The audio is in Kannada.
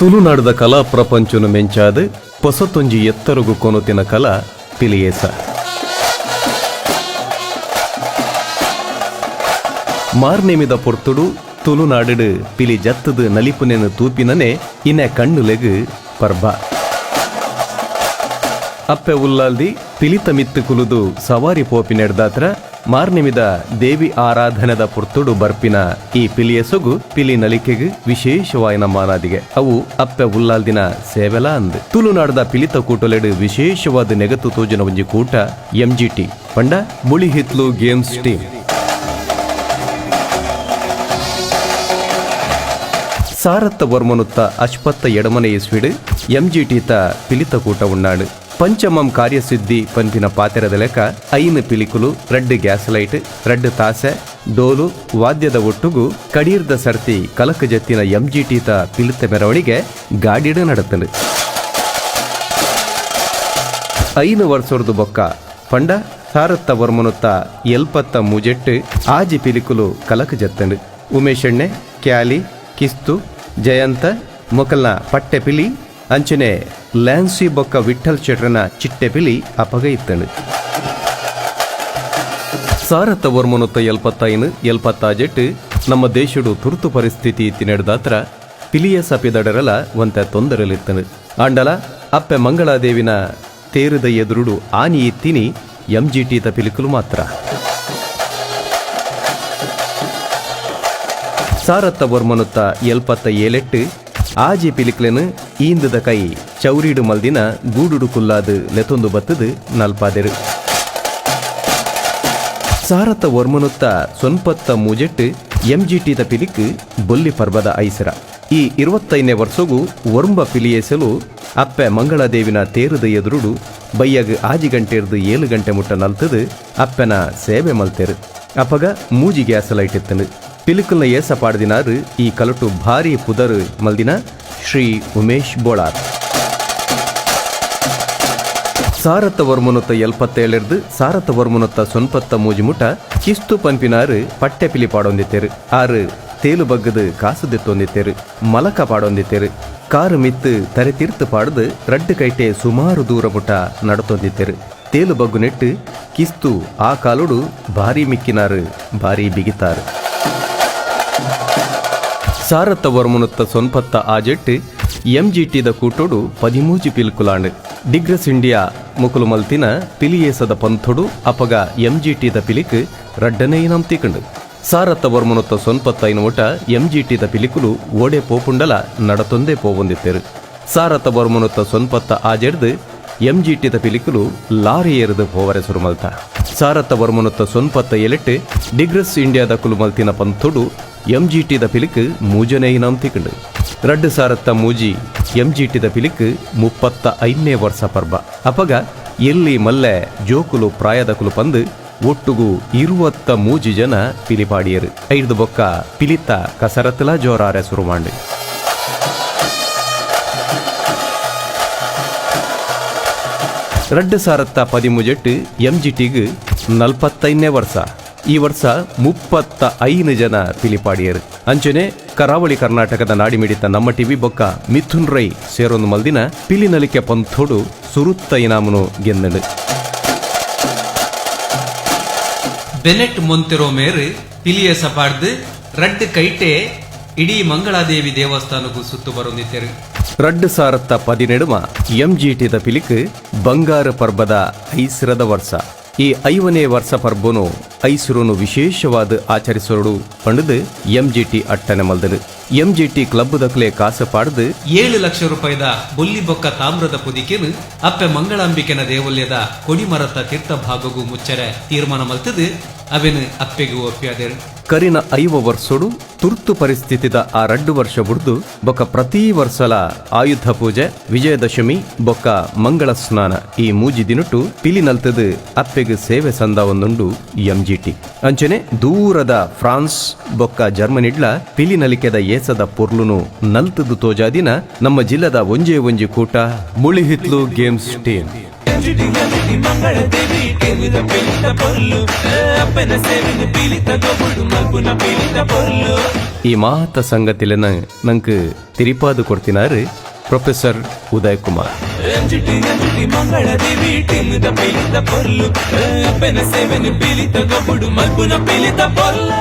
ತುಳುನಾಡದ ಕಲಾ ಪ್ರಪಂಚನು ಮೆಂಚಾದು ಪೊಸತೊಂಜಿ ಎತ್ತರಗು ಕೊನುತಿನ ಕಲಾ ಪಿಲಿಯೇಸ. ಮಾರ್ನೆಮಿದ ಪೊರ್ತುಡು ತುಳುನಾಡು ಪಿಲಿ ಜತ್ತದು ನಲಿಪುನೆನು ತೂಪಿನನೆ ಇನೆ ಕಣ್ಣುಲೆಗು ಪರ್ಬ. ಅಪ್ಪೆ ಉಲ್ಲಾಲ್ದಿ ಪಿಲಿತ ಮಿತ್ತು ಕುಲುದು ಸವಾರಿ ಪೋಪಿನೆಡ್ದಾತ್ರ ಮಾರ್ನೆಮಿದ ದೇವಿ ಆರಾಧನೆದ ಪೊರ್ತುಡು ಬರ್ಪಿನ ಈ ಪಿಲಿಯ ಸೊಗು ಪಿಲಿ ನಲಿಕೆಗು ವಿಶೇಷವಾಯಿನ ಮಾನಾದಿಗೆ ಅವು ಅಪ್ಪೆ ಉಲ್ಲಾಲ್ದಿನ ಸೇವೆಲ ಅಂದು. ತುಳುನಾಡದ ಪಿಲಿತ ಕೂಟಲೆಡು ವಿಶೇಷವಾದ ನೆಗತು ತೋಜನ ಒಂಜಿ ಕೂಟ MGT ಪಂಡ ಮುಳಿ ಹಿತ್ಲು ಗೇಮ್ಸ್ ಟೀಮ್. ಸಾರತ್ತ ವರ್ಮನುತ್ತ ಅಶ್ಪತ್ತ ಎಡಮನೆ ಇಸ್ವಿಡು MGT ಪಿಲಿತ ಕೂಟ ಉಣ್ಣಾಡು. ಪಂಚಮಂ ಕಾರ್ಯಸಿದ್ಧಿ ಪಂಪಿನ ಪಾತೆರದ ಲೆಕ್ಕ 5 ಪಿಲಿಕುಲು, 2 ಗ್ಯಾಸ್ ಲೈಟ್, 2 ತಾಸೆ, ಡೋಲು ವಾದ್ಯದ ಒಟ್ಟುಗು ಕಡೀರ್ದ ಸರ್ತಿ ಕಲಕ ಜತ್ತಿನ MGT ಪಿಲಿತ ಮೆರವಣಿಗೆ ಗಾಡಿಡ ನಡತಲು. 5 ವರ್ಷದ ಬೊಕ್ಕ ಪಂಡ ಸಾರತ್ತ ವರ್ಮನುತ್ತ ಎಲ್ಪತ್ತ ಮೂಜೆಟ್ಟು ಆಜಿ ಪಿಲಿಕುಲು ಕಲಕ ಜತ್ತಂಡು. ಉಮೇಶಣ್ಣೆ, ಕ್ಯಾಲಿ, ಕಿಸ್ತು, ಜಯಂತ ಮೊಕಲ್ನ ಪಟ್ಟೆ ಪಿಲಿ ಅಂಚನೆ ಲ್ಯಾನ್ಸಿ ಬೊಕ್ಕ ವಿಠಲ್ ಶೆಟ್ರನ ಚಿಟ್ಟೆ ಪಿಲಿ ಅಪಗ ಇತ್ತಂಡು. ಸಾರತ್ತ ವರ್ಮನುತ್ತ 75 ನಮ್ಮ ದೇಶಡು ತುರ್ತು ಪರಿಸ್ಥಿತಿ ಇತ್ತಿನೆಡ್ದಾತ್ರ ಪಿಲಿಯ ಸಪಿದಡರಲ ಒಂತೆ ತೊಂದರೆಲಿತ್ತನು. ಆಂಡಲ ಅಪ್ಪೆ ಮಂಗಳಾದೇವಿನ ತೇರುದ ಎದುರುಡು ಆನಿ ಇತ್ತಿನಿ MGT ಪಿಲಿಕುಲು ಮಾತ್ರ. ಸಾರತ್ತ ವರ್ಮನುತ್ತ 77 ಆಜಿ ಪಿಲಿಕ್ಲೆನು ಈಂದದ ಕೈ ಚೌರೀಡು ಮಲ್ದಿನ ಗೂಡುಡು ಕುಲ್ಲಾದು ಲೆತೊಂದು ಬತ್ತದು ನಲ್ಪಾದೆರು. ಸಾರತ್ತ ವರ್ಮನುತ್ತ 93 MGT ಪಿಲಿಕ್ ಬೊಲ್ಲಿ ಪರ್ಬದ ಐಸರ. ಈ 25ನೇ ವರ್ಷಗೂ ವರ್ಂಬ ಪಿಲಿಯೇಸಲು ಅಪ್ಪೆ ಮಂಗಳಾದೇವಿನ ತೇರುದ ಎದುರುಡು ಬಯ್ಯಗ್ ಆಜಿ ಗಂಟೆರ್ದು 7 ಗಂಟೆ ಮುಟ್ಟ ನಲ್ತದು ಅಪ್ಪೆನ ಸೇವೆ ಮಲ್ತೆರು. ಅಪಗ ಮೂಜಿ ಗ್ಯಾಸ್ ಲೈಟ್ ಇತ್ತನು. ಪಿಲಿಕುಲ್ನ ಏಸ ಪಾಡ್ದಿನಾರು ಈ ಕಲಟು ಭಾರಿ ಪುದರು ಮಲ್ದಿನ ಶ್ರೀ ಉಮೇಶ್ ಬೋಳಾರ್. ಸಾರತ್ತ ವರ್ಮನುತ್ತ 77 ಸಾರತ್ತ ವರ್ಮನುತ್ತ 93 ಮುಟ ಕಿಸ್ತು ಪಂಪಿನಾರು ಪಟ್ಟೆ ಪಿಲಿ ಪಾಡೊಂದಿತ್ತೇರು. 6 ತೇಲು ಬಗ್ಗದು ಕಾಸು ದೆತ್ತೊಂದಿತ್ತೇರು. ಮಲಕ ಪಾಡೊಂದಿತ್ತೇರು. ಕಾರು ಮಿತ್ತು ತರೆ ತೀರ್ತು ಪಾಡ್ದು 2 ಕೈಟೆ ಸುಮಾರು ದೂರ ಮುಟ ನಡತೊಂದಿತ್ತೇರು. ತೇಲು ಬಗ್ಗು ನೆಟ್ಟು ಕಿಸ್ತು ಆ ಕಾಲುಡು ಭಾರಿ ಮಿಕ್ಕಿನಾರು ಭಾರಿ ಬಿಗಿತಾರು. ಸಾರತ್ತ ವರ್ಮನುತ್ತ 96 MGT ಕೂಟೋಡು 13 ಪಿಲ್ಕುಲಾಂಡ್. ಡಿಗ್ರಸ್ ಇಂಡಿಯಾ ಮುಕುಲು ಮಲ್ತಿನ ಪಿಲಿಯೇಸದ ಪಂಥೊಡು ಅಪಗ MGT ಪಿಲಿಕ್ ರಡ್ಡನೇ ಇನಾಮ್ ತಿಕ್ಕಂಡು. ಸಾರತ್ತ ವರ್ಮನುತ್ತ 95 ಮುಟ MGT ಪಿಲಿಕುಲು ಓಡೆ ಪೋಪುಂಡಲ ನಡತೊಂದೇ ಪೋವೊಂದಿತ್ತೇರು. ಸಾರತ್ತ ವರ್ಮನುತ್ತ 96 MGT ಪಿಲಿಕುಲು ಲಾರಿ ಏರಿದು ಪೋವರೆ ಸುರುಮಲ್ತ. ಸಾರತ್ತ ವರ್ಮನುತ್ತ 97 ಡಿಗ್ರಸ್ ಇಂಡಿಯಾದ ಕುಲು ಮಲ್ತಿನ ಪಂಥೊಡು MGT ಪಿಲಿಕ್ ಮೂಜನೇ ಇನಾಮ್ ತಿಕ್ಕಂಡು. 2 ಸಾರತ್ತ ಮೂಜಿ MGT ಪಿಲಿಕ್ 35ನೇ ವರ್ಷ ಪರ್ಬ. ಅಪಗ ಎಲ್ಲಿ ಮಲ್ಲೆ ಜೋಕುಲು ಪ್ರಾಯದ ಕುಲು ಪಂದು ಒಟ್ಟುಗು 23 ಜನ ಪಿಲಿಪಾಡಿಯರು. 5 ಬೊಕ್ಕ ಪಿಲಿತ ಕಸರತ್ತಲ ಜೋರಾರೆ ಸುರುಮಾಂಡು. 2 ಸಾರತ್ತ 13 MGTಗ್ 45ನೇ ವರ್ಷ. ಈ ವರ್ಷ 35 ಜನ ಪಿಲಿಪಾಡಿಯರು. ಅಂಚನೆ ಕರಾವಳಿ ಕರ್ನಾಟಕದ ನಾಡಿಮಿಡಿತ ನಮ್ಮ ಟಿವಿ ಬೊಕ್ಕ ಮಿಥುನ್ ರೈ ಸೇರೊಂದು ಮಲ್ದಿನ ಪಿಲಿನಲಿಕೆ ಪಂಥೋಡು ಸುರುತ್ತ ಇನಾಮನು ಗೆಂದಳು. ಬೆನೆಟ್ ಮೊಂತೆರೋ ಮೇರು ಪಿಲಿಯ ಸಪಾಡ್ದು 2 ಕೈಟೆ ಇಡೀ ಮಂಗಳಾದೇವಿ ದೇವಸ್ಥಾನಕ್ಕೂ ಸುತ್ತು ಬರೊಂದಿತ್ತೇರು. 2 ಸಾರತ್ತ 17 MGT ಪಿಲಿಕ್ ಬಂಗಾರ ಪರ್ಬದ ಐಸಿರದ ವರ್ಷ. ಈ 5ನೇ ವರ್ಷ ಪರ್ಬನು ಐಸಿರುನು ವಿಶೇಷವಾದ ಆಚರಿಸೋಡು ಪಂಡದು MGT ಅಟ್ಟನೆ ಮಲ್ದನು. MGT ಕ್ಲಬ್ ದಕ್ಲೆ ಕಾಸು ಪಾಡ್ದು 7 ಲಕ್ಷ ರೂಪಾಯಿದ ಬೊಲ್ಲಿ ಬೊಕ್ಕ ತಾಮ್ರದ ಪುದಿಕೆನು ಅಪ್ಪೆ ಮಂಗಳಾಂಬಿಕೆನ ದೇವಲ್ಯದ ಕೊಡಿಮರತ ತೀರ್ಥ ಭಾಗಗೂ ಮುಚ್ಚರೆ ತೀರ್ಮಾನ ಮಲ್ತದು ಅವೆನು ಅಪ್ಪೆಗೂ ಒಪ್ಪಿಯಾದರು. ಕರಿನ 5 ವರ್ಷೋಡು ತುರ್ತು ಪರಿಸ್ಥಿತಿದ ಆ 2 ವರ್ಷ ಬುಡ್ದು ಬೊಕ್ಕ ಪ್ರತಿ ವರ್ಷಲ ಆಯುಧ ಪೂಜೆ, ವಿಜಯದಶಮಿ ಬೊಕ್ಕ ಮಂಗಳ ಸ್ನಾನ ಈ ಮೂಜಿ ದಿನಟು ಪಿಲಿ ನಲ್ತದು ಅಪ್ಪೆಗೆ ಸೇವೆ ಸಂದ ಒಂದುಂಡು MGT. ಅಂಚನೆ ದೂರದ ಫ್ರಾನ್ಸ್ ಬೊಕ್ಕ ಜರ್ಮನಿಡ್ಲ ಪಿಲಿ ನಲಿಕೆದ ಏಸದ ಪೊರ್ಲುನು ನಲ್ತದು ತೋಜಾದಿನ ನಮ್ಮ ಜಿಲ್ಲದ ಒಂಜೆ ಕೂಟ ಮುಳಿ ಹಿತ್ಲು ಗೇಮ್ಸ್ ಟೀಮ್. ಎಂಜಿಟಿ ಮಂಗಳ ದೇವಿ ಟೀಮಿದ ಪೀಲಿತ ಪೊಲ್ಲು ಅಪ್ಪನ ಸೇವಿನ ಪೀಲಿತ ಗೊಬ್ಬುಡು ಮಲ್ಪುನ ಪೀಲಿತ ಪೊಲ್ಲು. ಈ ಮಾತ ಸಂಗತಿಲೆನ ನಂಗೆ ತಿರಿಪಾದು ಕೊಡ್ತಿನಾರು ಪ್ರೊಫೆಸರ್ ಉದಯ್ ಕುಮಾರ್. ಎಂಜಿಟಿ ಮಂಗಳ ದೇವಿ ಟೀಮಿದ ಪೀಲಿತ ಪೊಲ್ಲು ಅಪ್ಪನ ಸೇವಿನ ಪೀಲಿತ ಗೊಬ್ಬುಡು ಮಲ್ಪುನ ಪೀಲಿತ ಪೊಲ್ಲು.